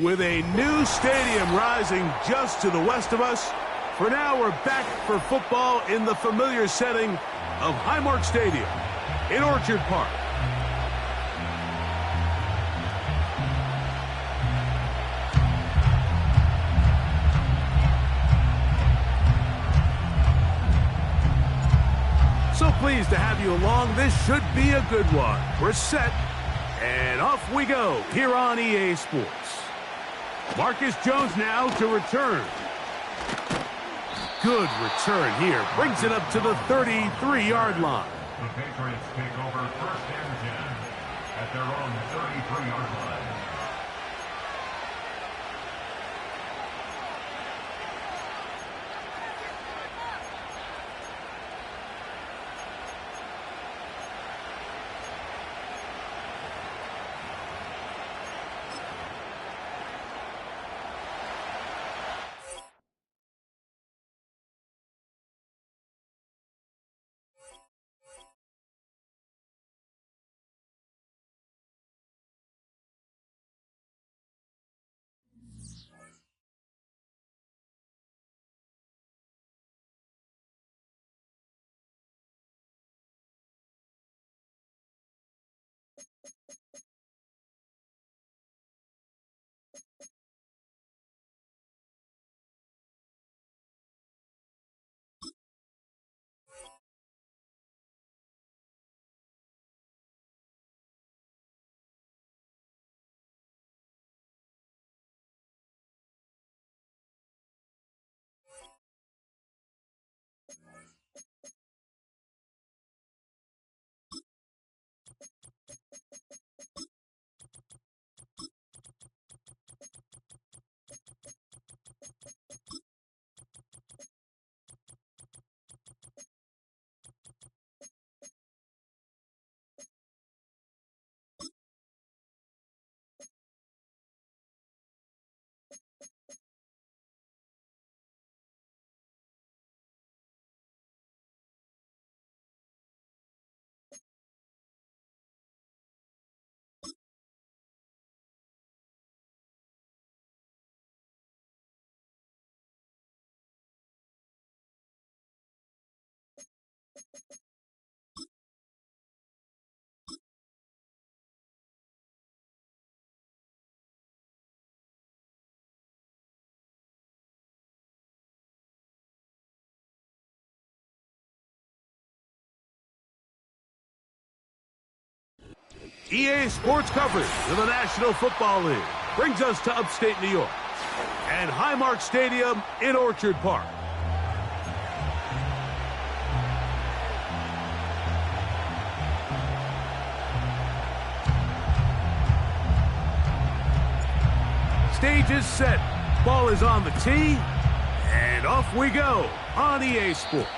With a new stadium rising just to the west of us, for now we're back for football in the familiar setting of Highmark Stadium in Orchard Park. So pleased to have you along. This should be a good one. We're set, and off we go here on EA Sports. Marcus Jones now to return. Good return here. Brings it up to the 33-yard line. The Patriots take over 1st and 10 at their own 33-yard line. EA Sports coverage of the National Football League brings us to upstate New York and Highmark Stadium in Orchard Park. Stage is set. Ball is on the tee. And off we go on EA Sports.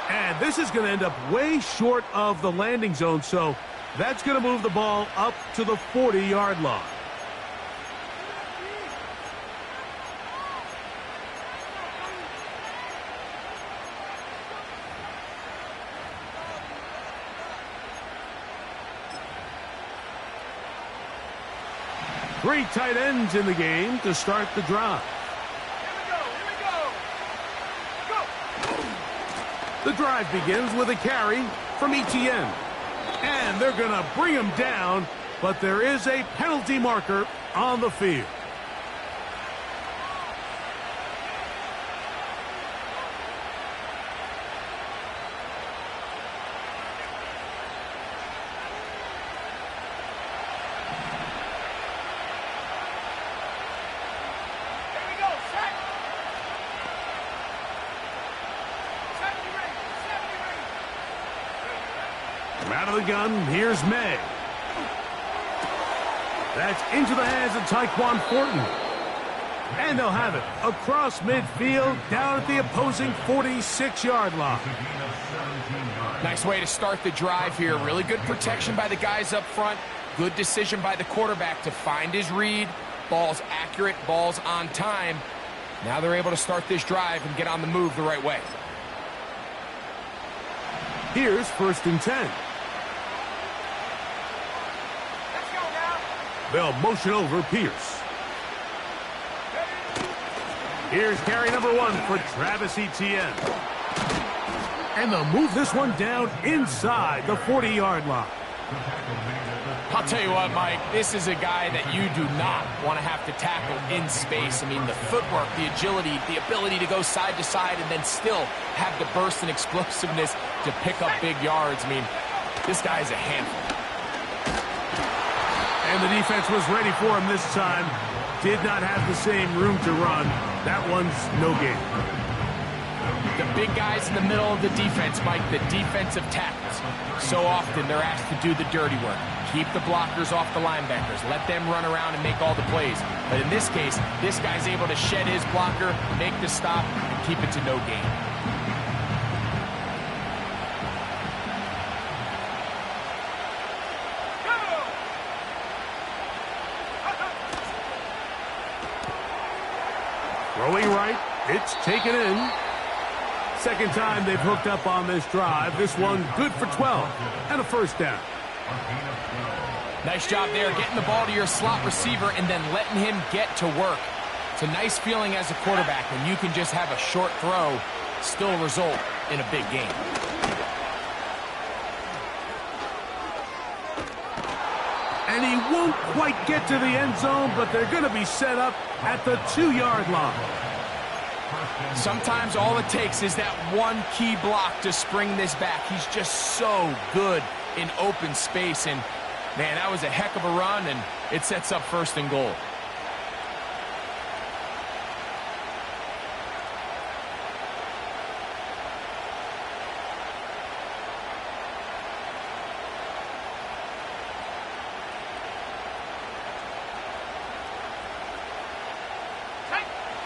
And this is going to end up way short of the landing zone, so that's going to move the ball up to the 40-yard line. Three tight ends in the game to start the drive. The drive begins with a carry from ETN. And they're going to bring him down, but there is a penalty marker on the field. Out of the gun, here's May. That's into the hands of Tyquan Thornton. And they'll have it across midfield down at the opposing 46-yard line. Nice way to start the drive here. Really good protection by the guys up front. Good decision by the quarterback to find his read. Ball's accurate, ball's on time. Now they're able to start this drive and get on the move the right way. Here's 1st and 10. They'll motion over Pierce. Here's carry number 1 for Travis Etienne. And they'll move this one down inside the 40-yard line. I'll tell you what, Mike, this is a guy that you do not want to have to tackle in space. I mean, the footwork, the agility, the ability to go side to side and then still have the burst and explosiveness to pick up big yards. I mean, this guy is a handful. And the defense was ready for him this time. Did not have the same room to run. That one's no gain. The big guys in the middle of the defense, Mike, the defensive tackles. So often they're asked to do the dirty work. Keep the blockers off the linebackers. Let them run around and make all the plays. But in this case, this guy's able to shed his blocker, make the stop, and keep it to no gain. Throwing right, it's taken in. Second time they've hooked up on this drive. This one good for 12 and a first down. Nice job there, getting the ball to your slot receiver and then letting him get to work. It's a nice feeling as a quarterback when you can just have a short throw, still result in a big game. And he won't quite get to the end zone, but they're going to be set up at the 2-yard line. Sometimes all it takes is that one key block to spring this back. He's just so good in open space. And, man, that was a heck of a run, and it sets up first and goal.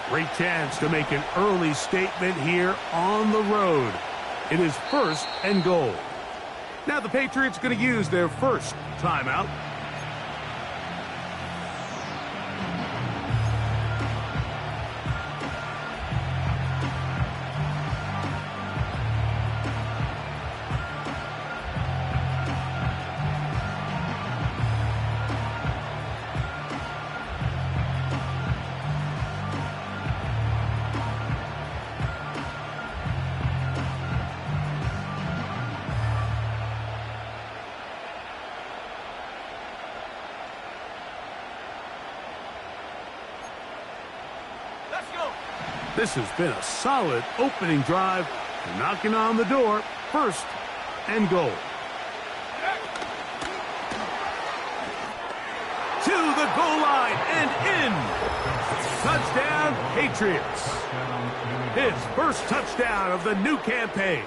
Great chance to make an early statement here on the road. It is first and goal. Now the Patriots going to use their first timeout. This has been a solid opening drive. Knocking on the door. First and goal. To the goal line and in. Touchdown, Patriots. His first touchdown of the new campaign.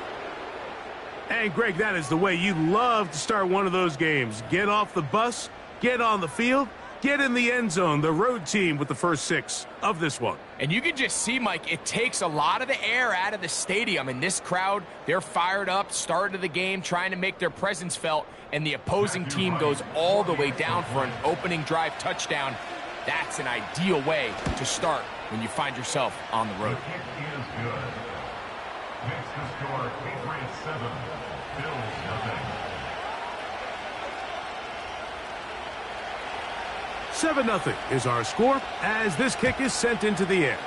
And, Greg, that is the way you love to start one of those games. Get off the bus, get on the field, get in the end zone. The road team with the first 6 of this one. And you can just see, Mike, it takes a lot of the air out of the stadium. And this crowd, they're fired up, start of the game, trying to make their presence felt. And the opposing team goes all the way down for an opening drive touchdown. That's an ideal way to start when you find yourself on the road. The kick is good. Makes the score Patriots 7, Bills 0. 7-0 is our score as this kick is sent into the air.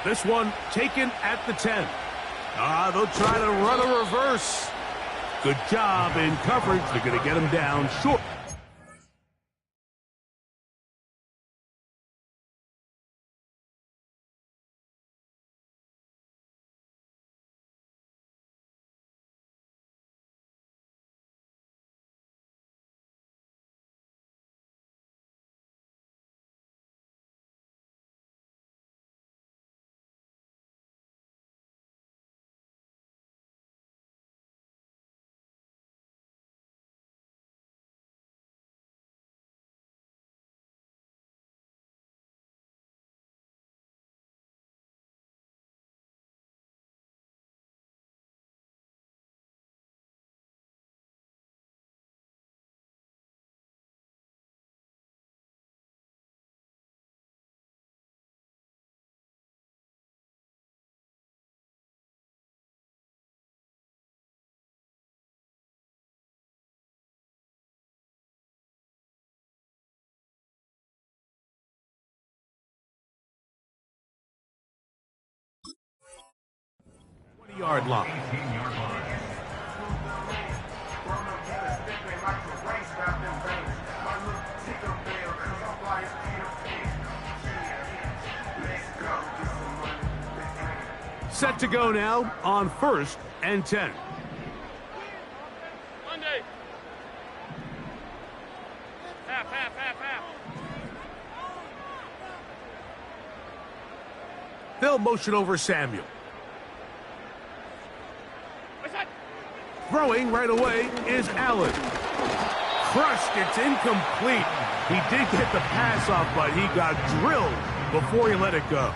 This one taken at the 10. They'll try to run a reverse. Good job in coverage. They're going to get him down short. Yard line. Set to go now on 1st and 10. Monday. Half. They'll motion over Samuel. Throwing right away is Allen. Crushed, it's incomplete. He did get the pass off, but he got drilled before he let it go.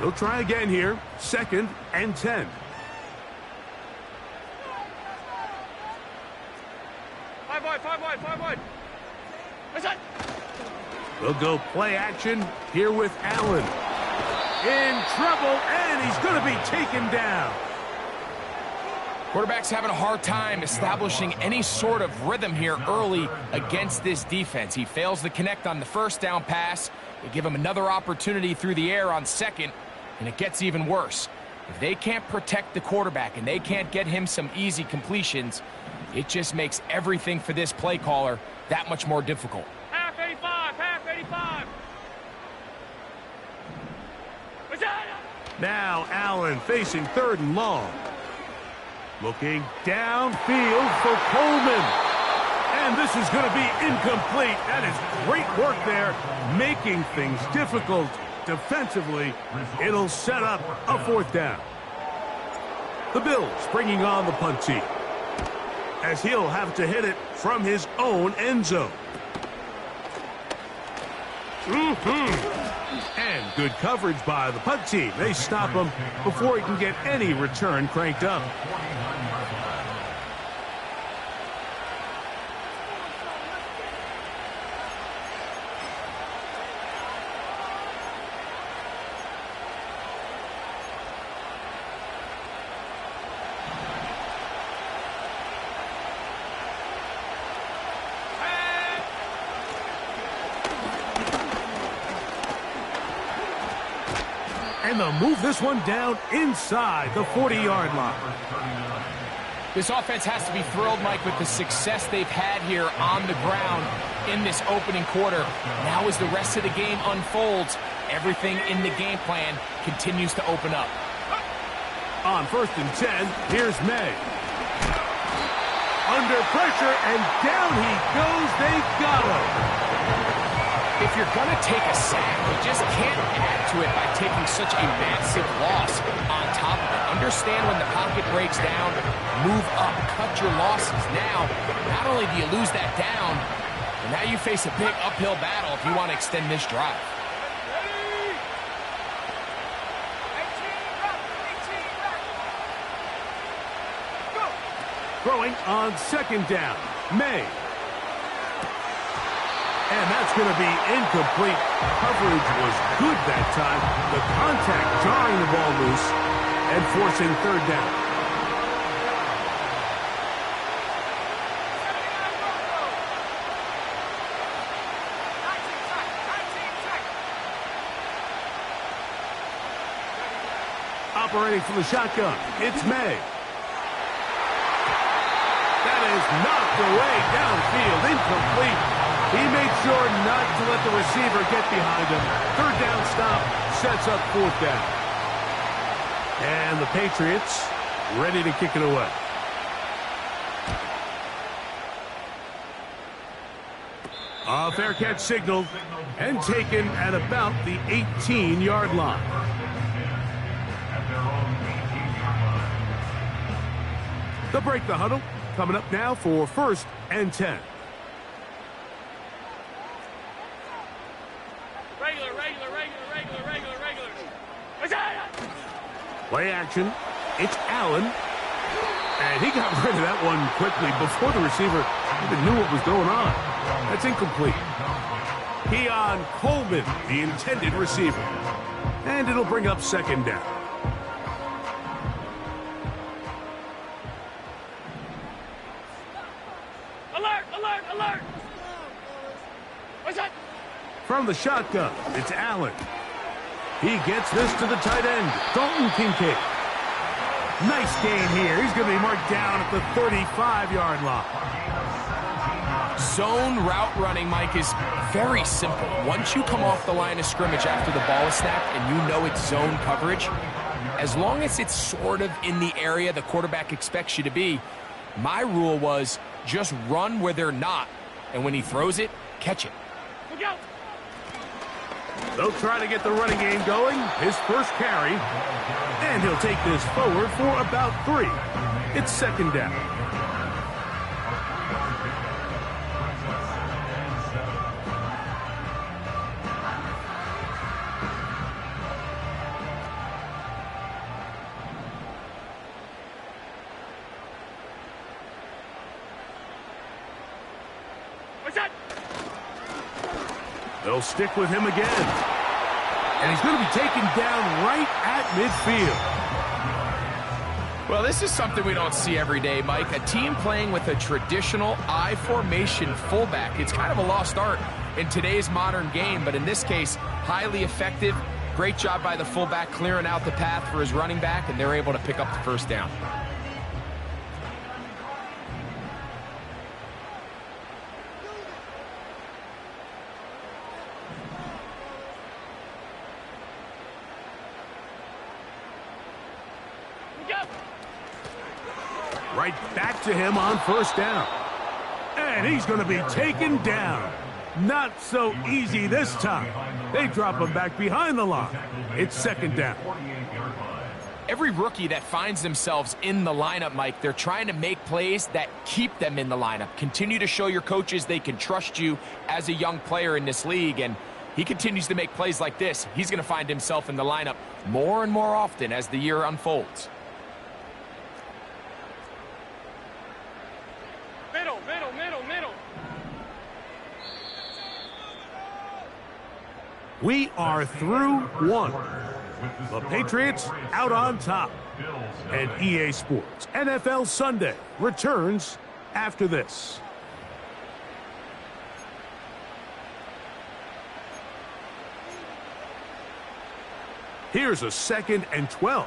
They'll try again here. 2nd and 10. Five wide. What's that? They'll go play action here with Allen. In trouble, and he's going to be taken down. Quarterback's having a hard time establishing any sort of rhythm here early against this defense. He fails to connect on the 1st down pass. They give him another opportunity through the air on 2nd, and it gets even worse. If they can't protect the quarterback and they can't get him some easy completions, it just makes everything for this play caller that much more difficult. Half 85. What's that? Now Allen facing 3rd and long. Looking downfield for Coleman. And this is going to be incomplete. That is great work there, making things difficult defensively. It'll set up a 4th down. The Bills bringing on the punt team, as he'll have to hit it from his own end zone. And good coverage by the punt team. They stop him before he can get any return cranked up. And they'll move this one down inside the 40-yard line. This offense has to be thrilled, Mike, with the success they've had here on the ground in this opening quarter. Now as the rest of the game unfolds, everything in the game plan continues to open up. On 1st and 10, here's May. Under pressure, and down he goes. They've got him. If you're going to take a sack, you just can't add to it by taking such a massive loss on top of it. Understand when the pocket breaks down, move up, cut your losses. Now, not only do you lose that down, but now you face a big uphill battle if you want to extend this drive. Throwing on 2nd down, May. And that's going to be incomplete. Coverage was good that time. The contact jarring the ball loose and forcing 3rd down. Operating from the shotgun, it's May. That is knocked away downfield, incomplete. He made sure not to let the receiver get behind him. 3rd down stop sets up 4th down. And the Patriots ready to kick it away. A fair catch signaled and taken at about the 18-yard line. They'll break the huddle. Coming up now for 1st and 10. Play action. It's Allen. And he got rid of that one quickly before the receiver even knew what was going on. That's incomplete. Keon Coleman, the intended receiver. And it'll bring up 2nd down. Alert! From the shotgun, it's Allen. He gets this to the tight end, Dalton Kincaid. Nice gain here. He's going to be marked down at the 35-yard line. Zone route running, Mike, is very simple. Once you come off the line of scrimmage after the ball is snapped and you know it's zone coverage, as long as it's sort of in the area the quarterback expects you to be, my rule was just run where they're not, and when he throws it, catch it. They'll try to get the running game going. His first carry, and he'll take this forward for about 3. It's second down. They'll stick with him again. And he's going to be taken down right at midfield. Well, this is something we don't see every day, Mike. A team playing with a traditional I formation fullback. It's kind of a lost art in today's modern game, but in this case, highly effective. Great job by the fullback clearing out the path for his running back, and they're able to pick up the first down. Right back to him on first down. And he's going to be taken down. Not so easy this time. They drop him back behind the line. It's second down. Every rookie that finds themselves in the lineup, Mike, they're trying to make plays that keep them in the lineup. Continue to show your coaches they can trust you as a young player in this league. And he continues to make plays like this. He's going to find himself in the lineup more and more often as the year unfolds. Middle. We are through one. The Patriots out on top. And EA Sports NFL Sunday returns after this. Here's a 2nd and 12.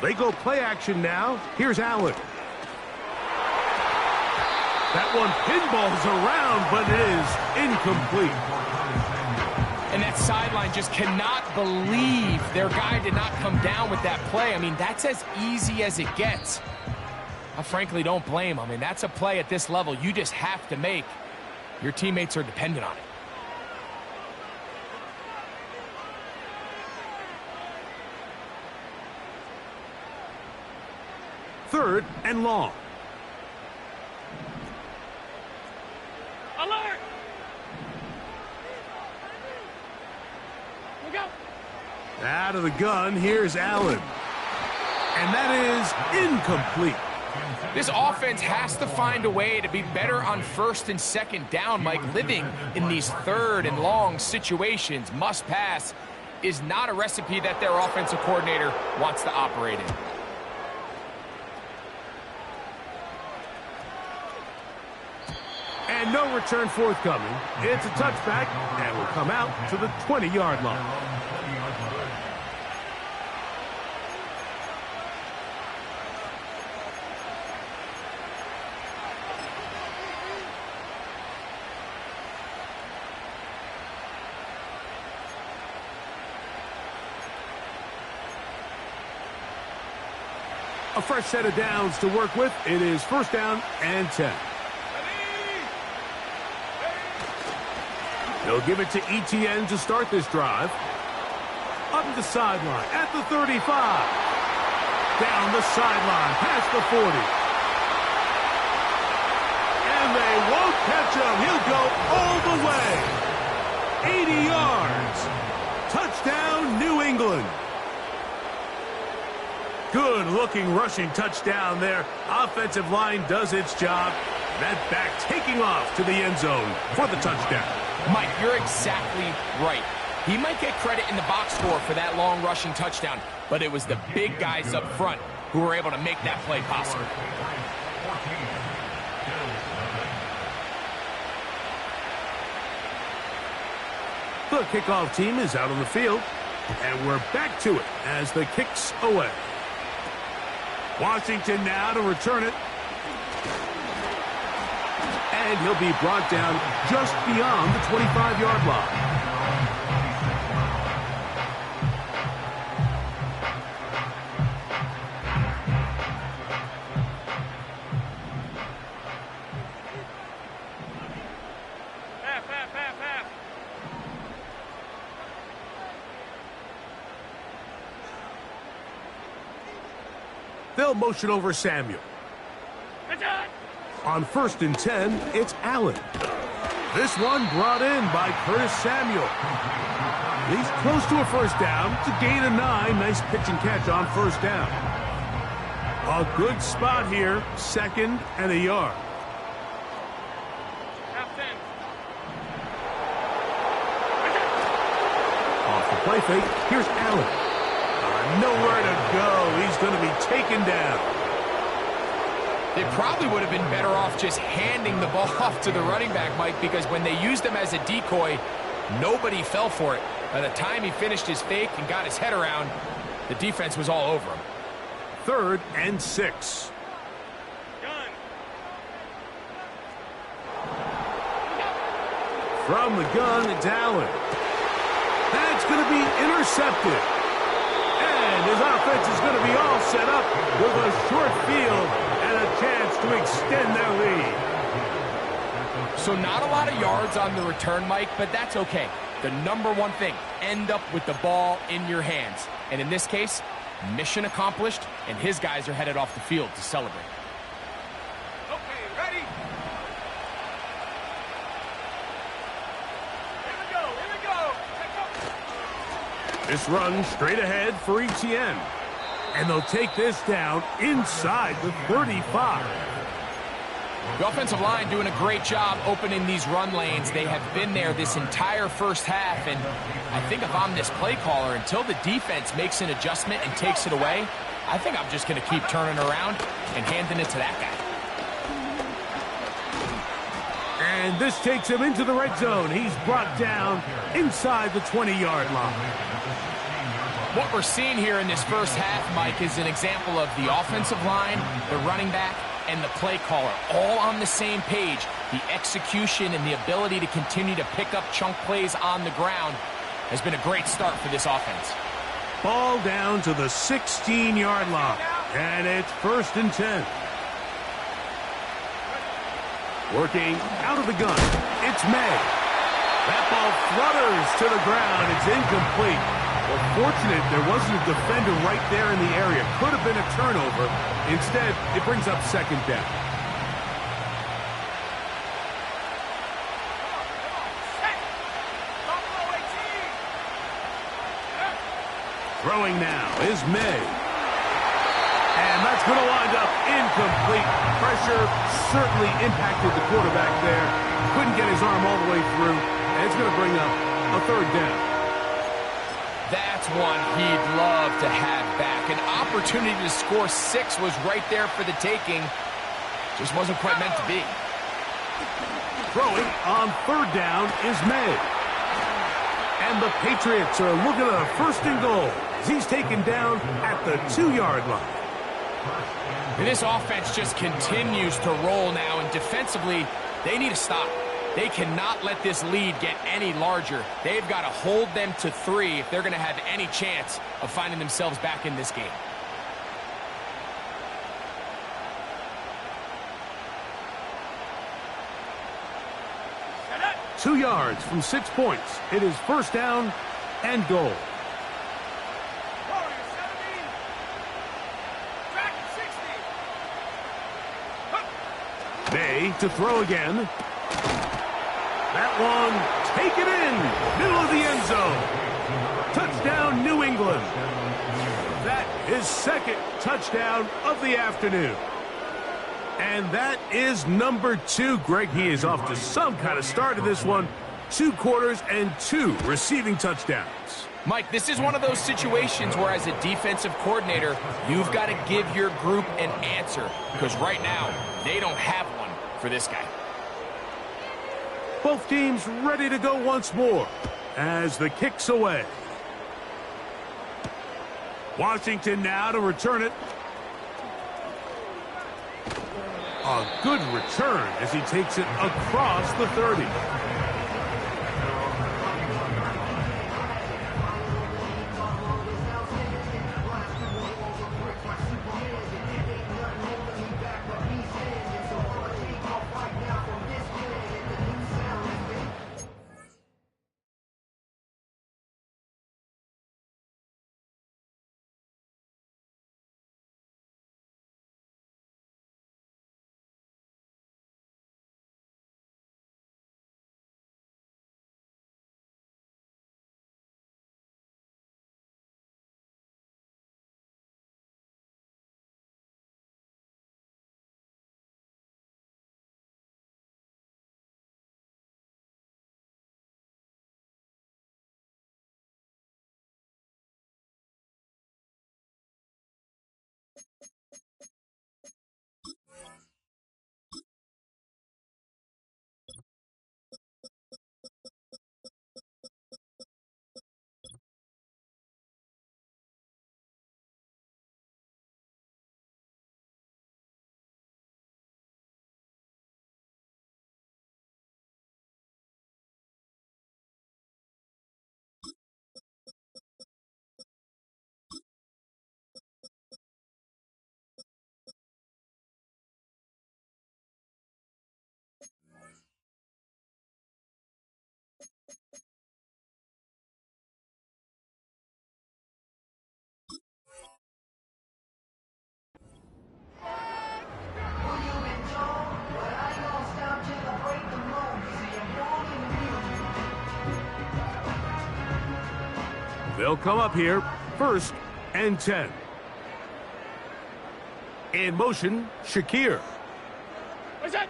They go play action now. Here's Allen. That one pinballs around, but it is incomplete. And that sideline just cannot believe their guy did not come down with that play. I mean, that's as easy as it gets. I frankly don't blame him. I mean, that's a play at this level you just have to make. Your teammates are dependent on it. Third and long. Alert! Look out! Out of the gun, here's Allen. And that is incomplete. This offense has to find a way to be better on first and second down, Mike. Living in these third and long situations, must pass, is not a recipe that their offensive coordinator wants to operate in. And no return forthcoming. It's a touchback and will come out to the 20-yard line. A fresh set of downs to work with. It is first down and 10. They'll give it to ETN to start this drive. Up the sideline at the 35. Down the sideline past the 40. And they won't catch him. He'll go all the way. 80 yards. Touchdown, New England. Good-looking rushing touchdown there. Offensive line does its job. That back taking off to the end zone for the touchdown. Mike, you're exactly right. He might get credit in the box score for that long rushing touchdown, but it was the big guys up front who were able to make that play possible. The kickoff team is out on the field, and we're back to it as the kick's away. Washington now to return it. And he'll be brought down just beyond the 25-yard line. They'll motion over Samuel. On 1st and 10, it's Allen. This one brought in by Curtis Samuel. He's close to a first down. It's a gain of 9. Nice pitch and catch on first down. A good spot here. 2nd and a yard. Off the play fake. Here's Allen. Nowhere to go. He's going to be taken down. They probably would have been better off just handing the ball off to the running back, Mike, because when they used him as a decoy, nobody fell for it. By the time he finished his fake and got his head around, the defense was all over him. 3rd and 6. From the gun, it's Allen. That's going to be intercepted. And his offense is going to be all set up with a short field and a chance to extend their lead. So not a lot of yards on the return, Mike, but that's okay. The number one thing, end up with the ball in your hands. And in this case, mission accomplished, and his guys are headed off the field to celebrate. Okay, ready? Here we go. This run straight ahead for Etienne. And they'll take this down inside the 35. The offensive line doing a great job opening these run lanes. They have been there this entire first half, and I think if I'm this play caller, until the defense makes an adjustment and takes it away, I think I'm just going to keep turning around and handing it to that guy. And this takes him into the red zone. He's brought down inside the 20-yard line. What we're seeing here in this first half, Mike, is an example of the offensive line, the running back, and the play caller all on the same page. The execution and the ability to continue to pick up chunk plays on the ground has been a great start for this offense. Ball down to the 16-yard line, and it's 1st and 10. Working out of the gun, it's May. That ball flutters to the ground. It's incomplete. Well, fortunate there wasn't a defender right there in the area. Could have been a turnover. Instead, it brings up 2nd down. Throwing now is May. And that's going to wind up incomplete. Pressure certainly impacted the quarterback there. Couldn't get his arm all the way through. And it's going to bring up a 3rd down. That's one he'd love to have back. An opportunity to score 6 was right there for the taking. Just wasn't quite meant to be. Throwing on 3rd down is May. And the Patriots are looking at a 1st and goal as he's taken down at the 2-yard line. And this offense just continues to roll now, and defensively, they need to stop. They cannot let this lead get any larger. They've got to hold them to 3 if they're going to have any chance of finding themselves back in this game. Set up. 2 yards from 6 points. It is 1st down and goal. Warrior 70. Track 60. May to throw again. That one, take it in, middle of the end zone. Touchdown, New England. That is 2nd touchdown of the afternoon. And that is number 2. Greg, he is off to some kind of start in this one. 2 quarters and 2 receiving touchdowns. Mike, this is one of those situations where as a defensive coordinator, you've got to give your group an answer, because right now, they don't have one for this guy. Both teams ready to go once more as the kick's away. Washington now to return it. A good return as he takes it across the 30. They'll come up here, 1st and 10. In motion, Shakir. What's that?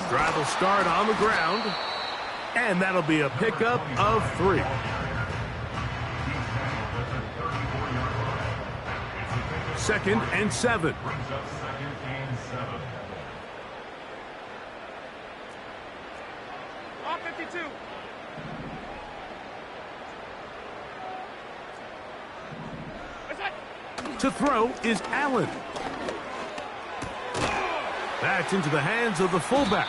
Drive will start on the ground, and that'll be a pickup of 3. Second and 7. All 52. What's that? To throw is Allen. That's into the hands of the fullback.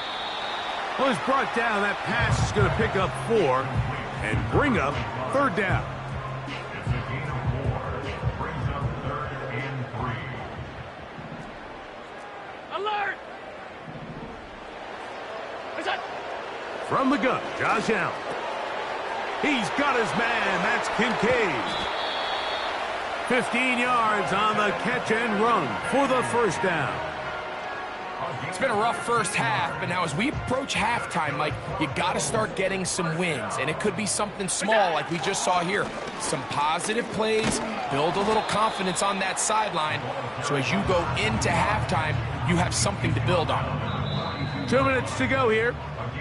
Well, he's brought down. That pass is going to pick up 4 and bring up 3rd down. It's a gain of 4. Brings up 3rd and 3. Alert! What's that? From the gun, Josh Allen. He's got his man. That's Kincaid. 15 yards on the catch and run for the 1st down. It's been a rough first half, but now as we approach halftime, Mike, you got to start getting some wins, and it could be something small like we just saw here. Some positive plays, build a little confidence on that sideline, so as you go into halftime, you have something to build on. 2 minutes to go here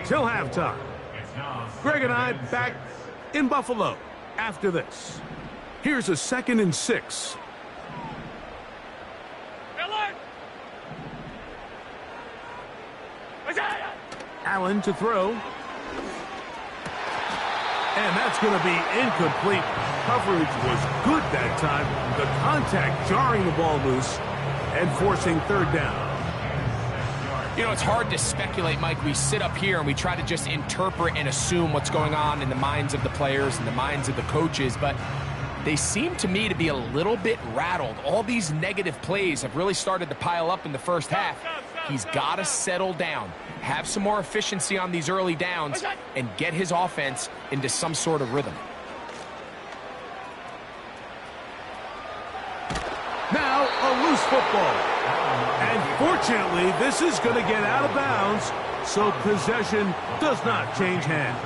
till halftime. Greg and I back in Buffalo after this. Here's a 2nd and 6. Alert! What's that? Allen to throw. And that's going to be incomplete. Coverage was good that time. The contact jarring the ball loose and forcing 3rd down. You know, it's hard to speculate, Mike. We sit up here and we try to just interpret and assume what's going on in the minds of the players and the minds of the coaches, but they seem to me to be a little bit rattled. All these negative plays have really started to pile up in the first half. He's got to settle down, have some more efficiency on these early downs, and get his offense into some sort of rhythm. Now a loose football. And fortunately, this is going to get out of bounds, so possession does not change hands.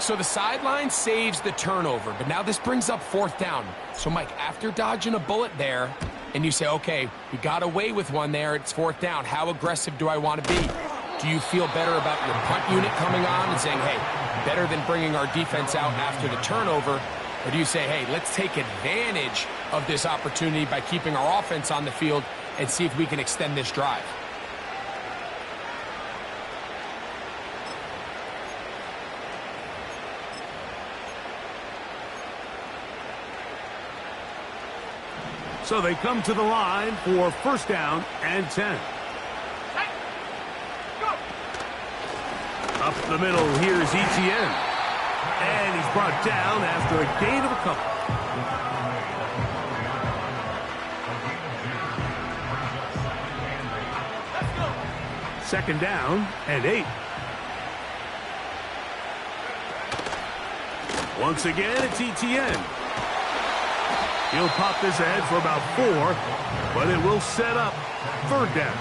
So the sideline saves the turnover, but now this brings up 4th down. So, Mike, after dodging a bullet there, and you say, okay, we got away with one there, it's 4th down. How aggressive do I want to be? Do you feel better about your punt unit coming on and saying, hey, better than bringing our defense out after the turnover? Or do you say, hey, let's take advantage of this opportunity by keeping our offense on the field and see if we can extend this drive? So they come to the line for first down and 10. Up the middle, here's Etienne. And he's brought down after a gain of a couple. Second down and 8. Once again, it's Etienne. He'll pop this ahead for about 4, but it will set up third down.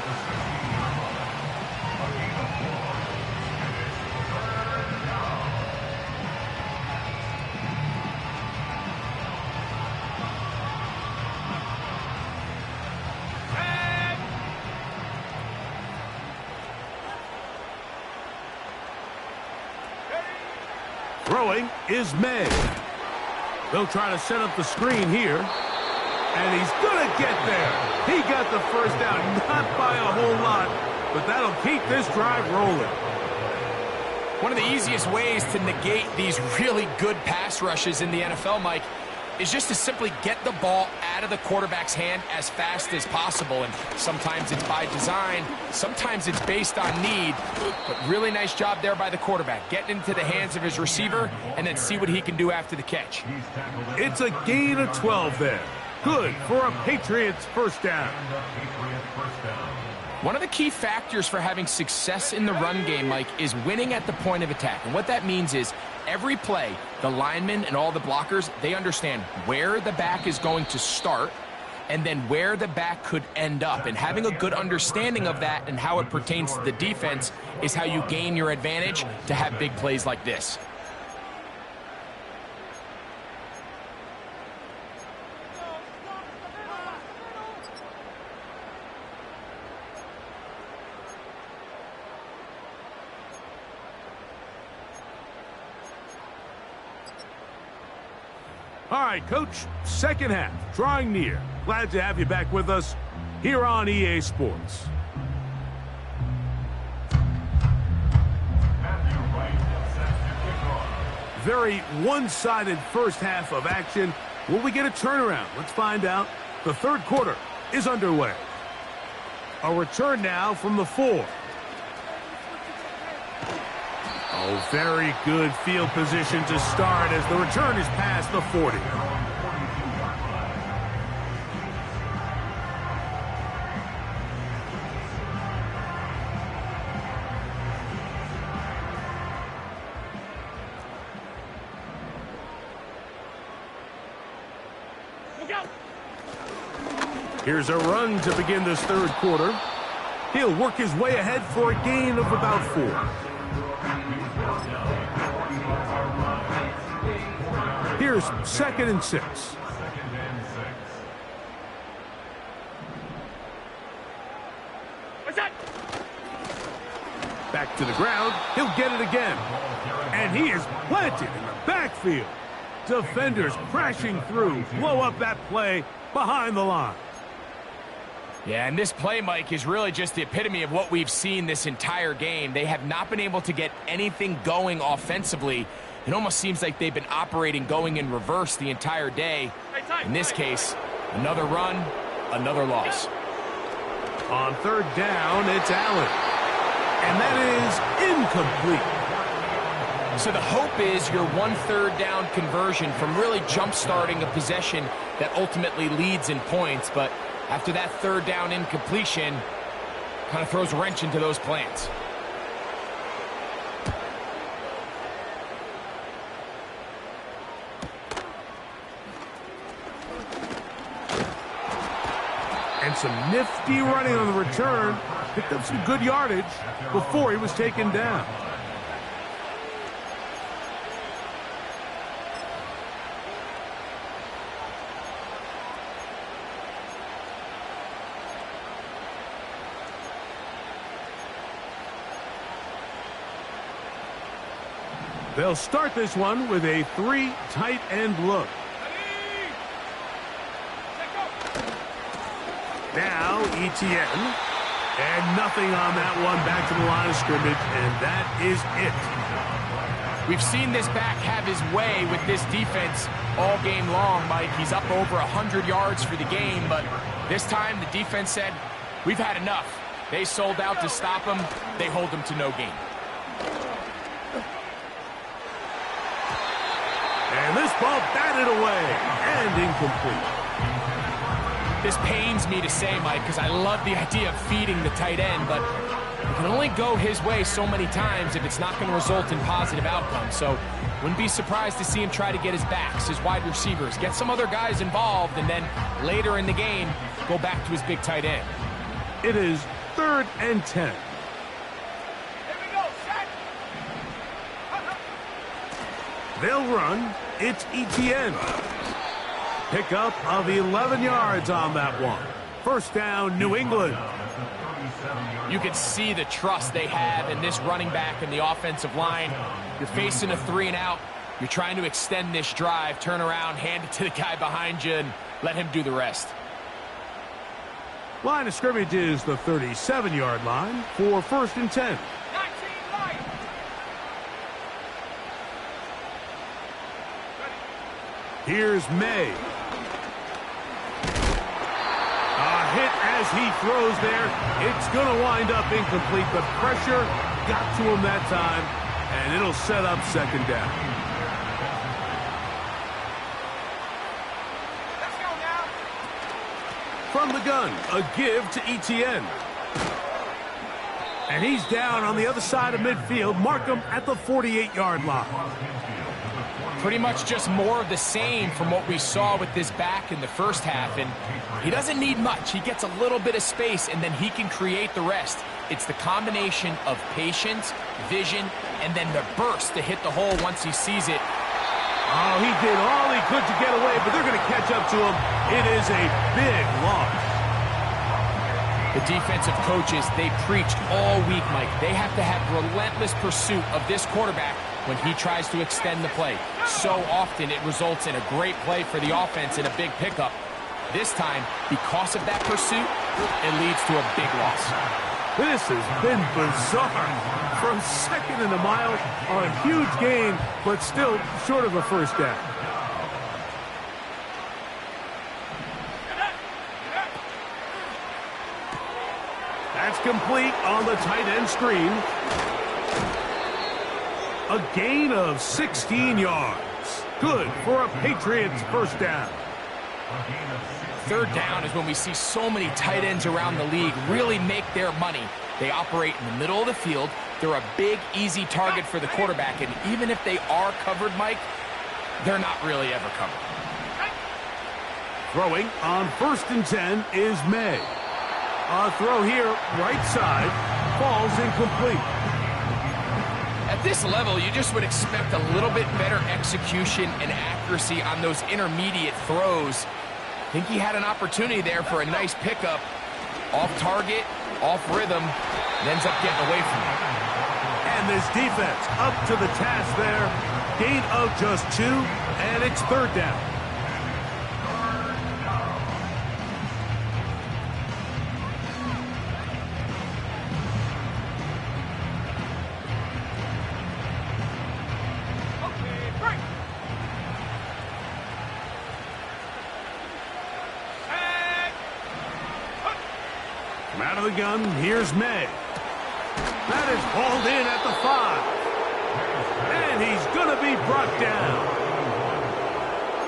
Throwing is May. They'll try to set up the screen here. And he's going to get there. He got the first down, not by a whole lot, but that'll keep this drive rolling. One of the easiest ways to negate these really good pass rushes in the NFL, Mike, is just to simply get the ball out of the quarterback's hand as fast as possible. And sometimes it's by design, sometimes it's based on need. But really nice job there by the quarterback, getting into the hands of his receiver and then see what he can do after the catch. It's a gain of 12 there. Good for a Patriots first down. One of the key factors for having success in the run game, Mike, is winning at the point of attack. And what that means is every play, the linemen and all the blockers, they understand where the back is going to start and then where the back could end up. And having a good understanding of that and how it pertains to the defense is how you gain your advantage to have big plays like this. All right, Coach, second half, drawing near. Glad to have you back with us here on EA Sports. Very one-sided first half of action. Will we get a turnaround? Let's find out. The third quarter is underway. A return now from the 4. Oh, very good field position to start as the return is past the 40. Here's a run to begin this third quarter. He'll work his way ahead for a gain of about 4. Here's second and 6. Back to the ground. He'll get it again. And he is planted in the backfield. Defenders crashing through. Blow up that play behind the line. Yeah, and this play, Mike, is really just the epitome of what we've seen this entire game. They have not been able to get anything going offensively. It almost seems like they've been operating going in reverse the entire day. In this case, another run, another loss. On third down, it's Allen. And that is incomplete. So the hope is your 1 third down conversion from really jump-starting a possession that ultimately leads in points. But after that third down incompletion, kind of throws a wrench into those plans. And some nifty running on the return. Picked up some good yardage before he was taken down. They'll start this one with a 3 tight end look. Now ETN. And nothing on that one, back to the line of scrimmage, and that is it. We've seen this back have his way with this defense all game long, Mike. He's up over 100 yards for the game, but this time the defense said, we've had enough. They sold out to stop him. They hold him to no gain. And this ball batted away and incomplete. This pains me to say, Mike, because I love the idea of feeding the tight end, but it can only go his way so many times if it's not going to result in positive outcomes. So wouldn't be surprised to see him try to get his backs, his wide receivers, get some other guys involved, and then later in the game, go back to his big tight end. It is 3rd and 10. Here we go, set. They'll run. It's ETN. Pickup of 11 yards on that one. First down, New England. You can see the trust they have in this running back and the offensive line. You're facing a 3 and out. You're trying to extend this drive, turn around, hand it to the guy behind you, and let him do the rest. Line of scrimmage is the 37-yard line for 1st and 10. 19 right. Here's May. A hit as he throws there. It's going to wind up incomplete, but pressure got to him that time, and it'll set up 2nd down. Let's go now. From the gun, a give to ETN. And he's down on the other side of midfield. Mark him at the 48-yard line. Pretty much just more of the same from what we saw with this back in the first half, and he doesn't need much. He gets a little bit of space, and then he can create the rest. It's the combination of patience, vision, and then the burst to hit the hole once he sees it. Oh, he did all he could to get away, but they're going to catch up to him. It is a big loss. The defensive coaches, they preached all week, Mike. They have to have relentless pursuit of this quarterback when he tries to extend the play. So often it results in a great play for the offense and a big pickup. This time, because of that pursuit, it leads to a big loss. This has been bizarre. From 2nd and a mile, a huge gain, but still short of a first down. That's complete on the tight end screen. A gain of 16 yards. Good for a Patriots first down. 3rd down is when we see so many tight ends around the league really make their money. They operate in the middle of the field. They're a big, easy target for the quarterback, and even if they are covered, Mike, they're not really ever covered. Throwing on 1st and 10 is May. A throw here, right side, falls incomplete. At this level, you just would expect a little bit better execution and accuracy on those intermediate throws. I think he had an opportunity there for a nice pickup. Off target, off rhythm, and ends up getting away from it. And this defense up to the task there. Gain of just 2, and it's 3rd down. Out of the gun, here's May. That is hauled in at the 5. And he's going to be brought down.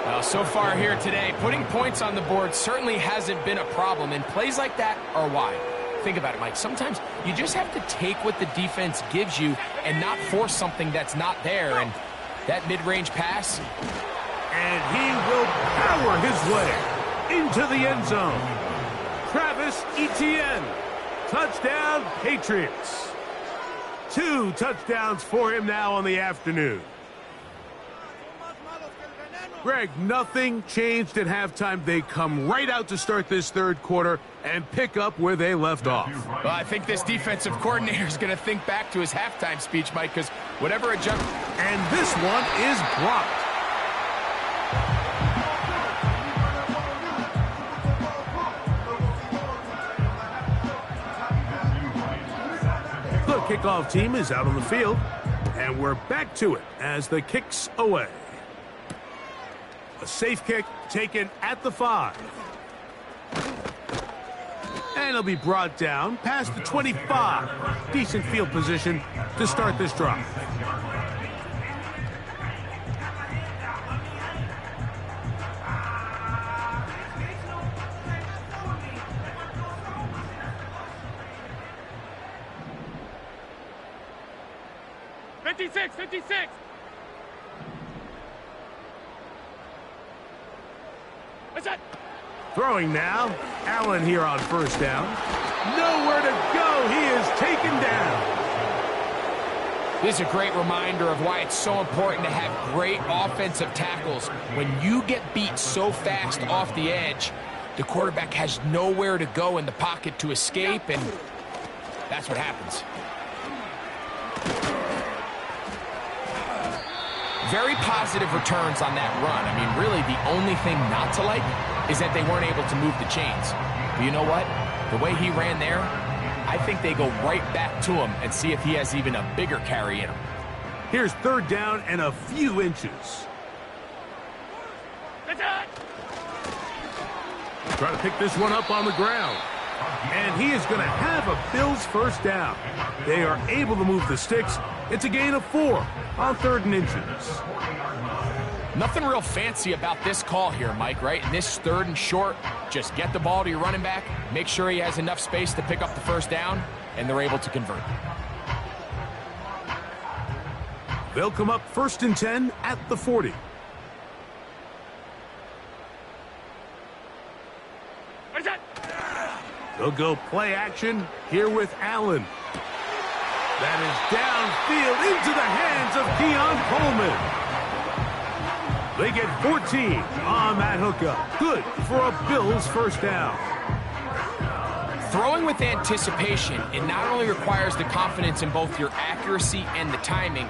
Well, so far here today, putting points on the board certainly hasn't been a problem, and plays like that are why. Think about it, Mike. Sometimes you just have to take what the defense gives you and not force something that's not there, and that mid-range pass. And he will power his way into the end zone. Travis Etienne, touchdown Patriots. 2 touchdowns for him now on the afternoon. Greg, nothing changed at halftime. They come right out to start this third quarter and pick up where they left off. Well, I think this defensive coordinator is going to think back to his halftime speech, Mike, because whatever adjustment... And this one is blocked. The kickoff team is out on the field, and we're back to it as the kick's away. A safe kick taken at the 5. And it'll be brought down past the 25. Decent field position to start this drive. '56. What's that? Throwing now. Allen here on first down. Nowhere to go. He is taken down. This is a great reminder of why it's so important to have great offensive tackles. When you get beat so fast off the edge, the quarterback has nowhere to go in the pocket to escape, and that's what happens. Very positive returns on that run. I mean, really, the only thing not to like is that they weren't able to move the chains. But you know what? The way he ran there, I think they go right back to him and see if he has even a bigger carry in him. Here's third down and a few inches. Try to pick this one up on the ground. And he is going to have a Bills first down. They are able to move the sticks. It's a gain of 4 on 3rd and inches. Nothing real fancy about this call here, Mike, right? In this 3rd and short, just get the ball to your running back, make sure he has enough space to pick up the first down, and they're able to convert. They'll come up 1st and 10 at the 40. They'll go play action here with Allen. That is downfield into the hands of Keon Coleman. They get 14 on that hookup. Good for a Bills first down. Throwing with anticipation, it not only requires the confidence in both your accuracy and the timing,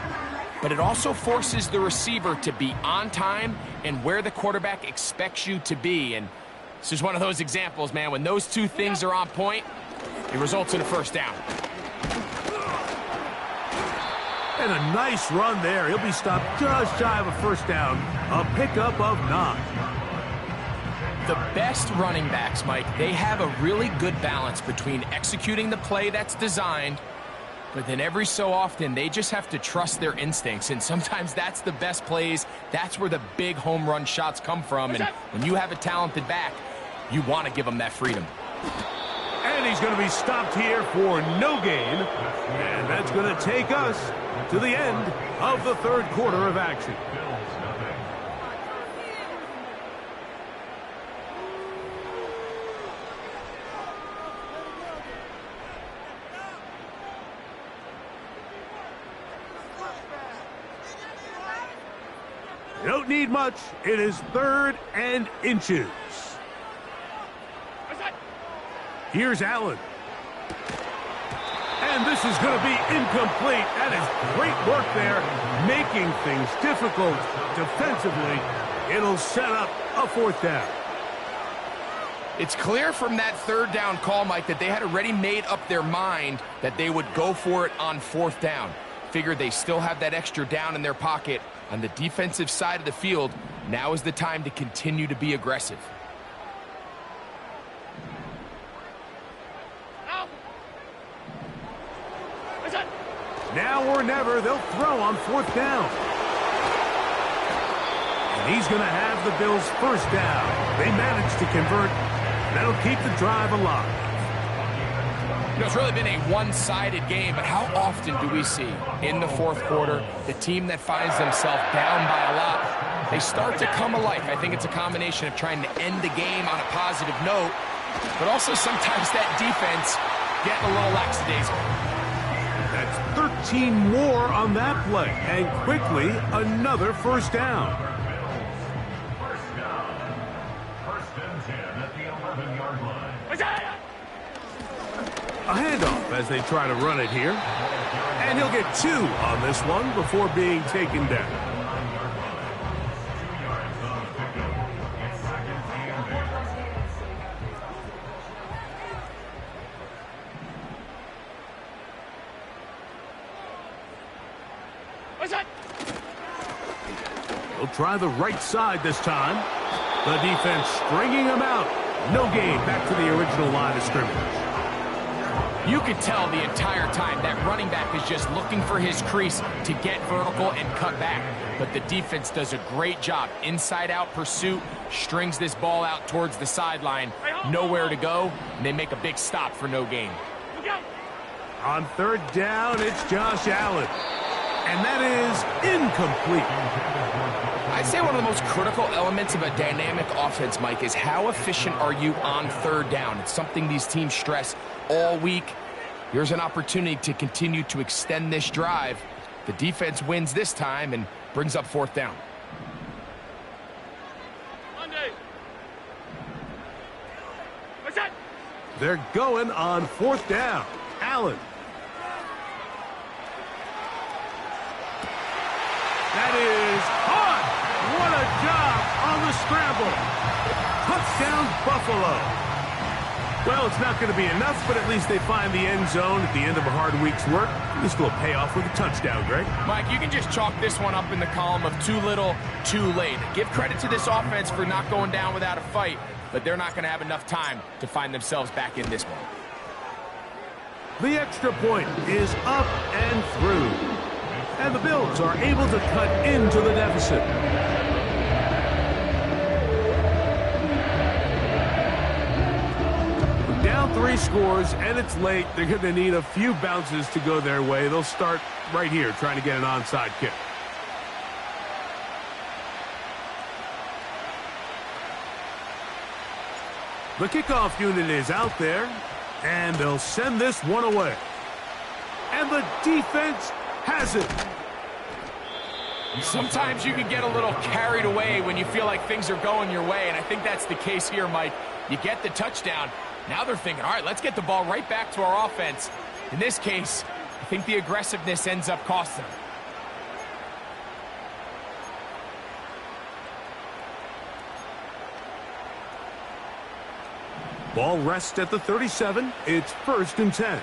but it also forces the receiver to be on time and where the quarterback expects you to be. And this is one of those examples, man. When those two things are on point, it results in a first down. And a nice run there. He'll be stopped just shy of a first down. A pickup of 9. The best running backs, Mike, they have a really good balance between executing the play that's designed, but then every so often they just have to trust their instincts. And sometimes that's the best plays. That's where the big home run shots come from. And when you have a talented back, you want to give them that freedom. And he's going to be stopped here for no gain. And that's going to take us to the end of the 3rd quarter of action. You don't need much. It is 3rd and inches. Here's Allen. And this is going to be incomplete. That is great work there, making things difficult defensively. It'll set up a 4th down. It's clear from that 3rd down call, Mike, that they had already made up their mind that they would go for it on 4th down. Figured they still have that extra down in their pocket on the defensive side of the field. Now is the time to continue to be aggressive. Now or never, they'll throw on 4th down. And he's going to have the Bills first down. They managed to convert. That'll keep the drive alive. You know, it's really been a one-sided game, but how often do we see in the 4th quarter the team that finds themselves down by a lot, they start to come alive. I think it's a combination of trying to end the game on a positive note, but also sometimes that defense getting a little lackadaisical. That's 13 more on that play, and quickly another first down. and 10 at the 11-yard line. A handoff as they try to run it here. And he'll get 2 on this one before being taken down. 2 yards on the pickup. It's second and 8. He'll try the right side this time. The defense stringing him out. No gain back to the original line of scrimmage. You could tell the entire time that running back is just looking for his crease to get vertical and cut back. But the defense does a great job. Inside-out pursuit, strings this ball out towards the sideline. Nowhere to go, and they make a big stop for no gain. On third down, it's Josh Allen. And that is incomplete. I'd say one of the most critical elements of a dynamic offense, Mike, is how efficient are you on third down. It's something these teams stress all week. Here's an opportunity to continue to extend this drive. The defense wins this time and brings up fourth down. They're going on fourth down. Allen. That is hot. What a job on the scramble. Touchdown, Buffalo. Well, it's not going to be enough, but at least they find the end zone at the end of a hard week's work. This will pay off with a touchdown, Greg. Mike, you can just chalk this one up in the column of too little, too late. Give credit to this offense for not going down without a fight, but they're not going to have enough time to find themselves back in this one. The extra point is up and through. And the Bills are able to cut into the deficit. Down 3 scores, and it's late. They're going to need a few bounces to go their way. They'll start right here trying to get an onside kick. The kickoff unit is out there, and they'll send this one away. And the defense has it. Sometimes you can get a little carried away when you feel like things are going your way, and I think that's the case here, Mike. You get the touchdown. Now they're thinking, all right, let's get the ball right back to our offense. In this case, I think the aggressiveness ends up costing them. Ball rests at the 37. It's 1st and 10.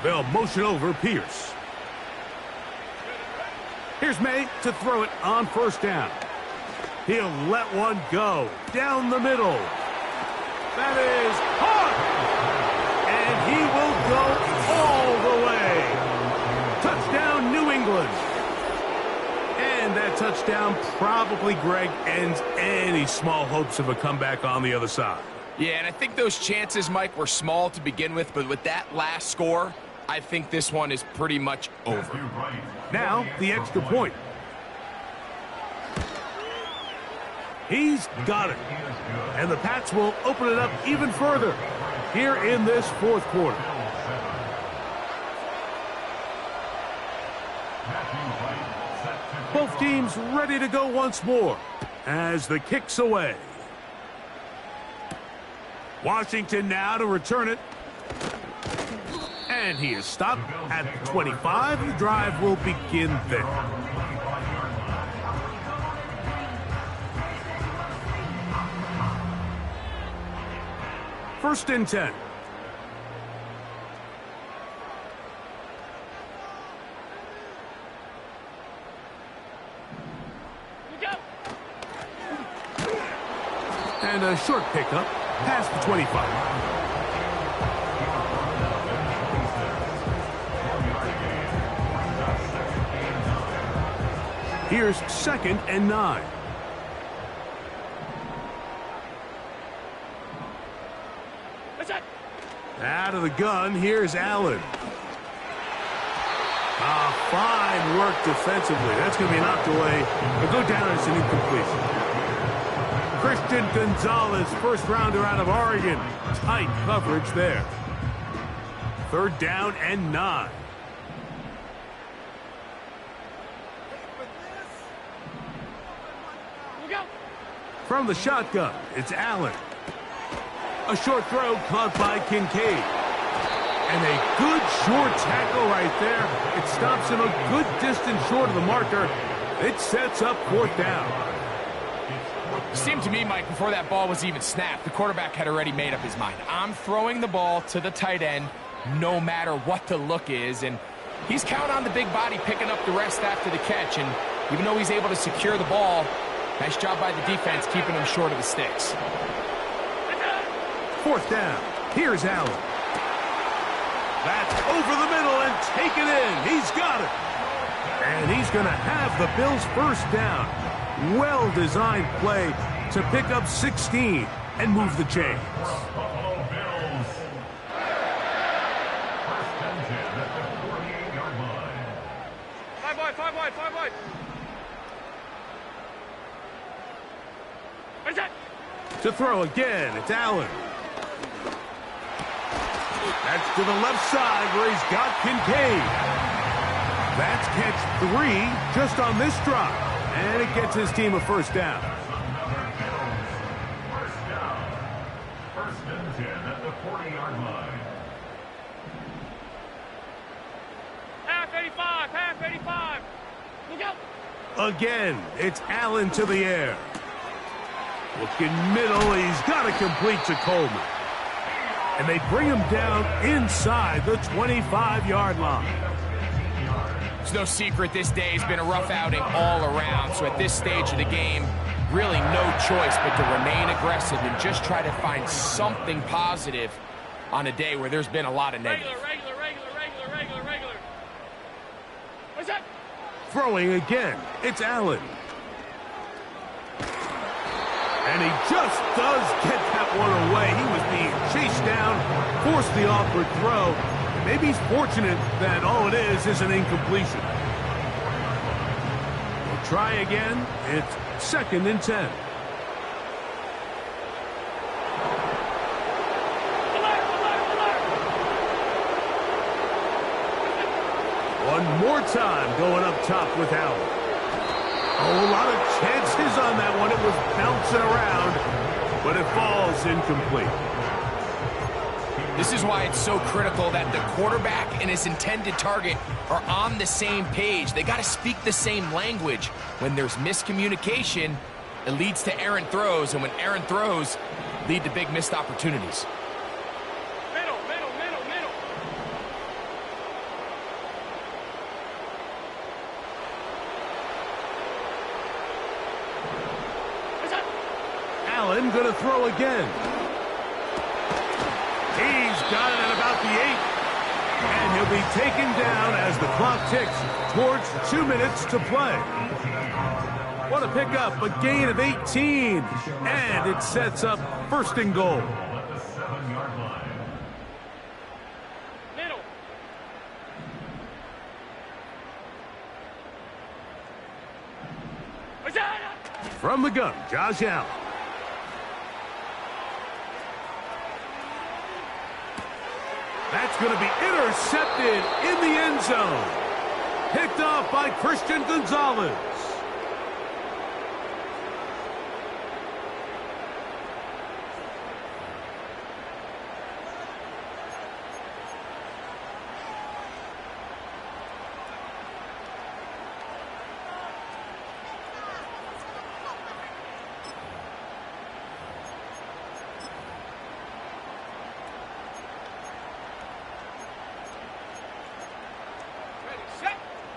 They'll motion over Pierce. Here's May to throw it on 1st down. He'll let one go down the middle. That is hard. And he will go all the way. Touchdown, New England. And that touchdown probably, Greg, ends any small hopes of a comeback on the other side. Yeah, and I think those chances, Mike, were small to begin with, but with that last score, I think this one is pretty much over. Now, the extra point. He's got it. And the Pats will open it up even further here in this 4th quarter. Both teams ready to go once more as the kick's away. Washington now to return it. And he is stopped at the 25. The drive will begin there. First and 10. And a short pickup past the 25. Here's 2nd and 9. Out of the gun, here's Allen. Fine work defensively. That's going to be knocked away. But go down as an incompletion. Christian Gonzalez, 1st rounder out of Oregon. Tight coverage there. 3rd down and 9. From the shotgun, it's Allen. A short throw caught by Kincaid. And a good short tackle right there. It stops him a good distance short of the marker. It sets up 4th down. It seemed to me, Mike, before that ball was even snapped, the quarterback had already made up his mind. I'm throwing the ball to the tight end no matter what the look is. And he's counting on the big body picking up the rest after the catch. And even though he's able to secure the ball, nice job by the defense keeping him short of the sticks. 4th down. Here's Allen. That's over the middle and taken in. He's got it. And he's going to have the Bills' 1st down. Well-designed play to pick up 16 and move the chains. Buffalo Bills. 1st and 10 at the 48-yard line. 5 wide, 5 wide, 5 wide. What is that? To throw again, it's Allen. That's to the left side where he's got Kincaid. That's catch 3 just on this drive. And it gets his team a 1st down. Another Bills. 1st down. 1st and 10 at the 40-yard line. Half 85, half 85. Look out. Again, it's Allen to the air. Looking middle, he's got to complete to Coleman. And they bring him down inside the 25-yard line. It's no secret this day has been a rough outing all around. So at this stage of the game, really no choice but to remain aggressive and just try to find something positive on a day where there's been a lot of negative. Regular. What's that? Throwing again, it's Allen. And he just does get that one away. He was being chased down, forced the awkward throw. Maybe he's fortunate that all it is an incompletion. We'll try again. It's 2nd and 10. One more time going up top with Allen. Oh, a lot of chances on that one. It was bouncing around, but it falls incomplete. This is why it's so critical that the quarterback and his intended target are on the same page. They got to speak the same language. When there's miscommunication, it leads to errant throws, and when errant throws lead to big missed opportunities. Middle. What's that? Allen going to throw again. He's got it at about the 8. And he'll be taken down as the clock ticks towards 2 minutes to play. What a pickup, a gain of 18. And it sets up 1st and goal. At the 7-yard line. Middle. What's that? From the gun, Josh Allen. That's going to be intercepted in the end zone. Picked off by Christian Gonzalez.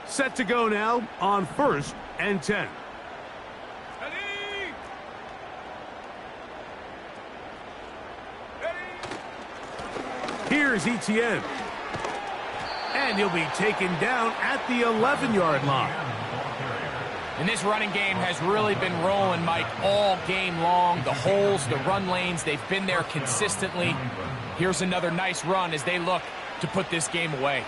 Set to go now on 1st and 10. Here's ETN. And he'll be taken down at the 11-yard line. And this running game has really been rolling, Mike, all game long. The holes, the run lanes, they've been there consistently. Here's another nice run as they look to put this game away.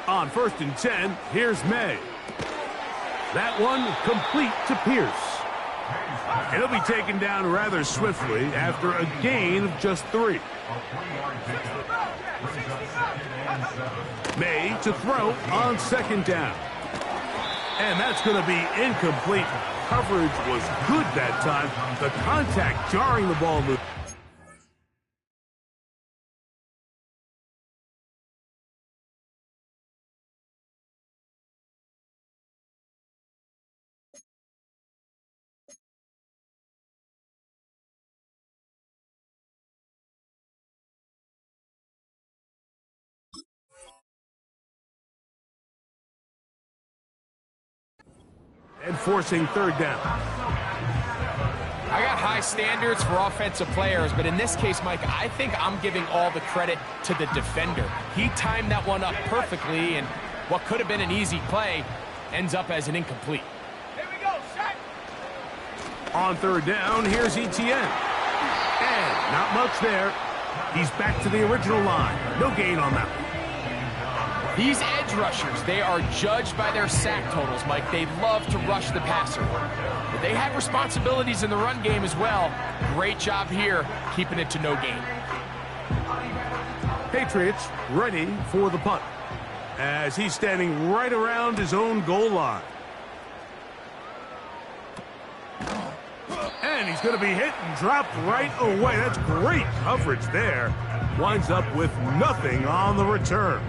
On 1st and 10, here's May. That one complete to Pierce. And he'll be taken down rather swiftly after a gain of just 3. May to throw on 2nd down. And that's going to be incomplete. Coverage was good that time. The contact jarring the ball loose. And forcing 3rd down. I got high standards for offensive players, but in this case, Mike, I think I'm giving all the credit to the defender. He timed that one up perfectly, and what could have been an easy play ends up as an incomplete. Here we go, set. On 3rd down, here's Etienne. And not much there. He's back to the original line. No gain on that one. These edge rushers, they are judged by their sack totals, Mike. They love to rush the passer. But they have responsibilities in the run game as well. Great job here, keeping it to no gain. Patriots ready for the punt as he's standing right around his own goal line. And he's going to be hit and dropped right away. That's great coverage there. Winds up with nothing on the return.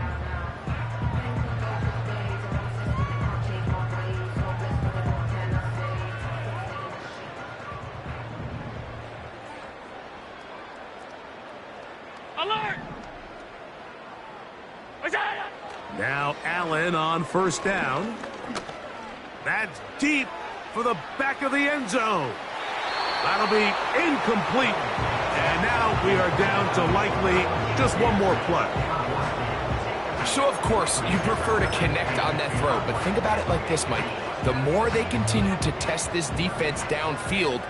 Alert! Now Allen on 1st down. That's deep for the back of the end zone. That'll be incomplete. And now we are down to likely just one more play. So, of course, you prefer to connect on that throw, but think about it like this, Mike. The more they continue to test this defense downfield,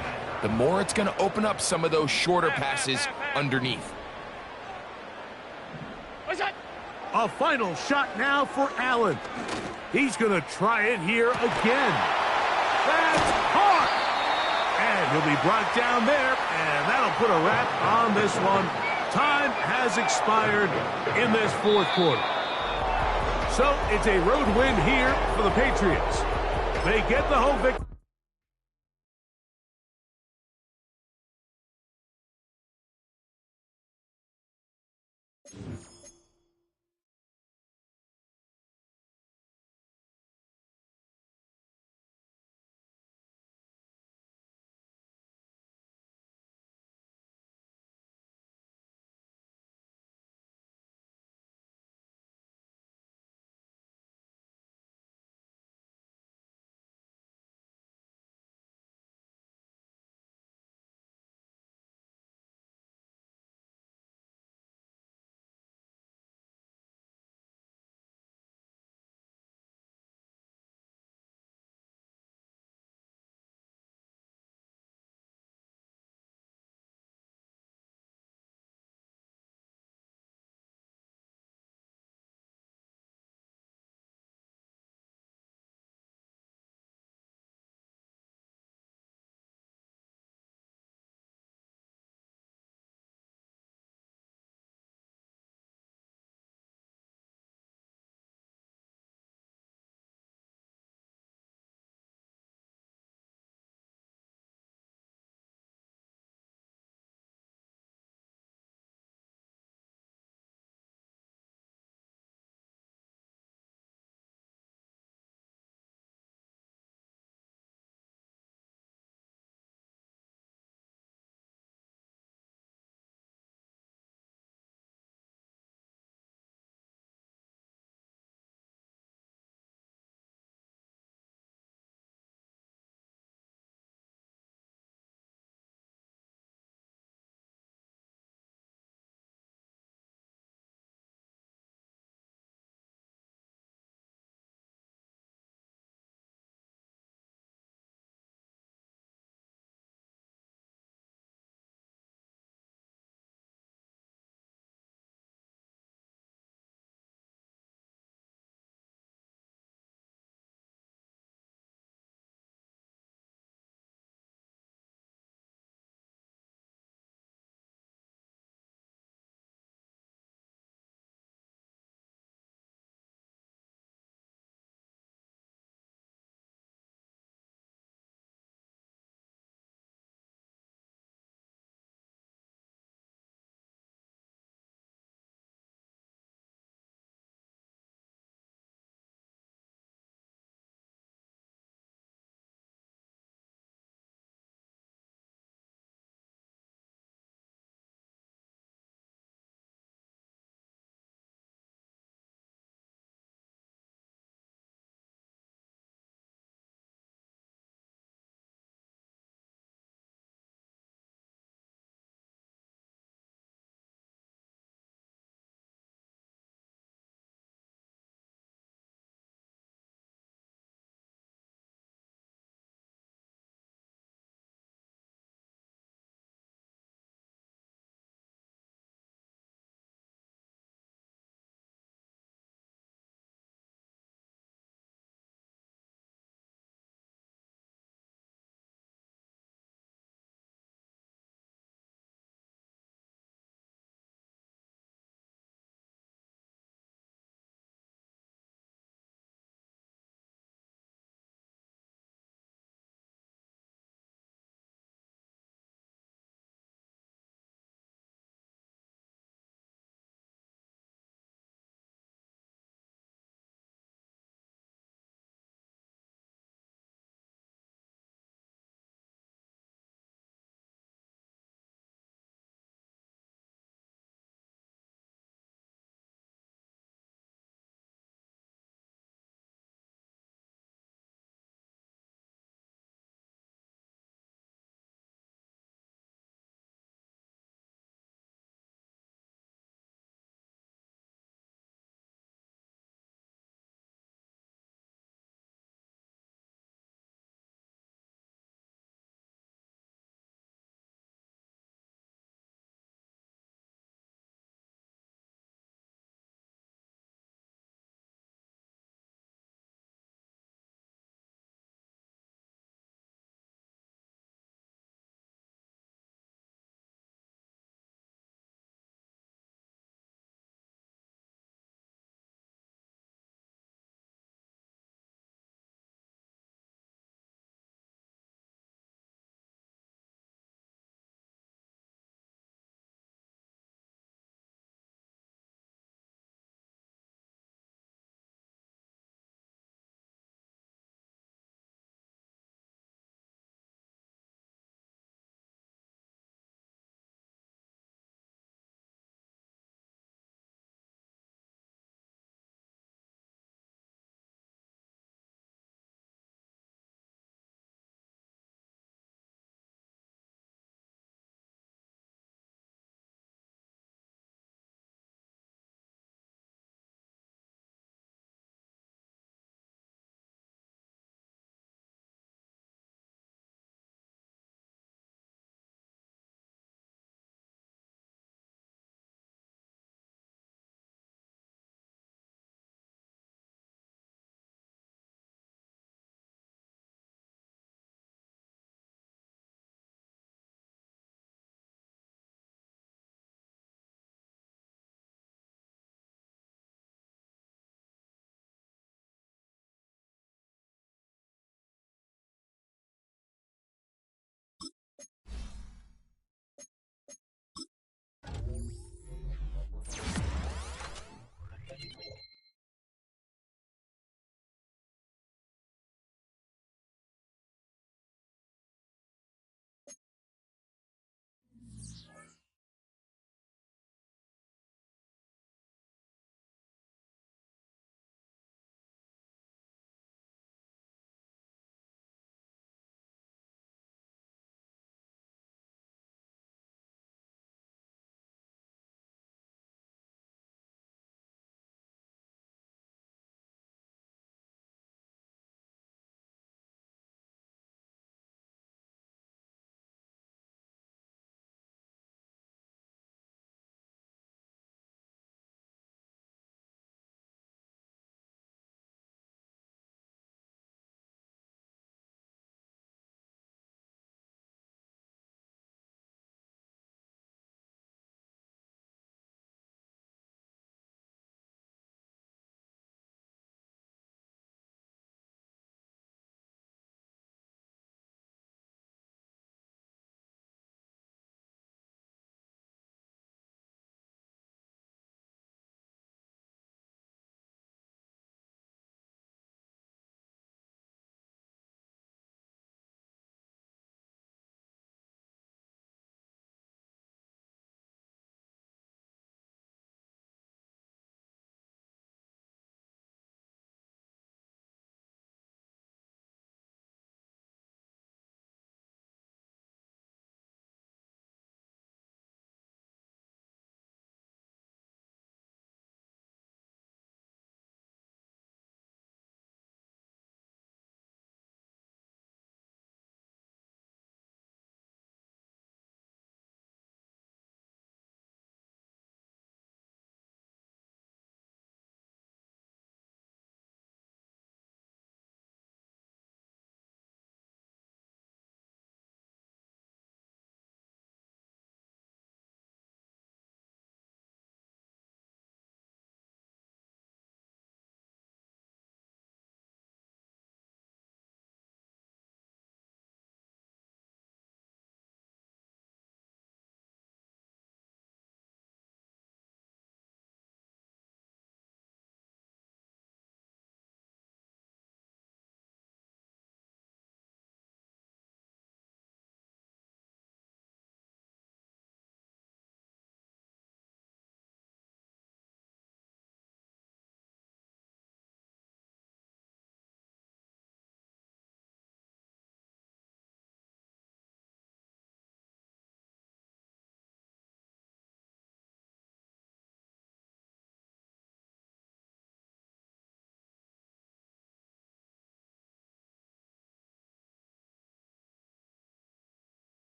the more it's going to open up some of those shorter passes underneath. What's that? A final shot now for Allen. He's going to try it here again. That's caught. And he'll be brought down there, and that'll put a wrap on this one. Time has expired in this 4th quarter. So it's a road win here for the Patriots. They get the home victory.